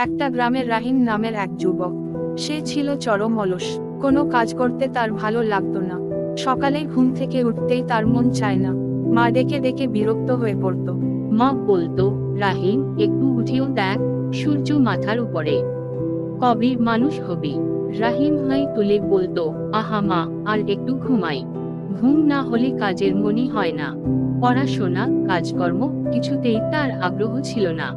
একটা গ্রামের রাহিম নামের এক যুবক। সে ছিল চরম অলস, কোনো কাজ করতে তার ভালো লাগতো না। সকালে ঘুম থেকে উঠতেই তার মন চায় না। মা ডেকে ডেকে বিরক্ত হয়ে পড়তো। মা বলতো, রাহিম একটু উঠেও দেখ, সূর্য মাথার উপরে, কবে মানুষ হবি। রাহিম হাই তুলে বলতো, আহা মা, আর একটু ঘুমাই। ঘুম না হলে কাজের মনই হয় না। পড়াশোনা, কাজকর্ম কিছুতেই তার আগ্রহ ছিল না।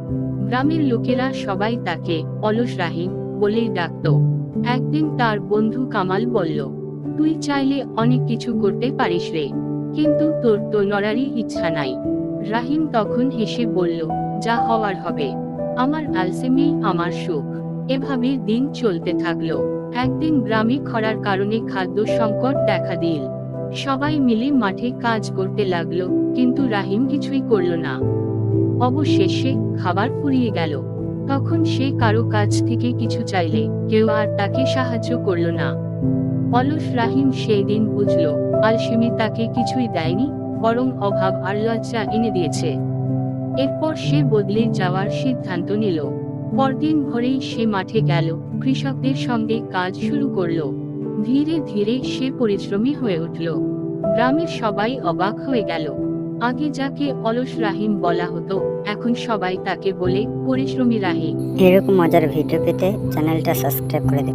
গ্রামের লোকেরা সবাই তাকে অলস রাহিম বলেই ডাকতো। একদিন তার বন্ধু কামাল বলল, তুই চাইলে অনেক কিছু করতে পারিস রে, কিন্তু তোর তো লড়ারই ইচ্ছা নাই। রাহিম তখন হেসে বলল, যা হওয়ার হবে, আমার আলসেমি আমার সুখ। এভাবে দিন চলতে থাকলো। একদিন গ্রামে খরার কারণে খাদ্য সংকট দেখা দিল। সবাই মিলে মাঠে কাজ করতে লাগলো, কিন্তু রাহিম কিছুই করলো না। অবশেষে খাবার ফুরিয়ে গেল। তখন সে কারো কাছ থেকে কিছু চাইলে কেউ আর তাকে সাহায্য করলো না। অলস রাহিম সেই দিন বুঝলো, আলসেমি তাকে কিছুই দেয়নি, বরং অভাব আর লজ্জা এনে দিয়েছে। এরপর সে বদলে যাওয়ার সিদ্ধান্ত নিল। পরদিন ভোরেই সে মাঠে গেল, কৃষকদের সঙ্গে কাজ শুরু করলো। ধীরে ধীরে সে পরিশ্রমী হয়ে উঠল। গ্রামের সবাই অবাক হয়ে গেল। আগে যাকে অলস রাহিম বলা হতো, এখন সবাই তাকে বলে পরিশ্রমী রাহিম। এরকম মজার ভিডিও পেতে চ্যানেলটা সাবস্ক্রাইব করে দিন।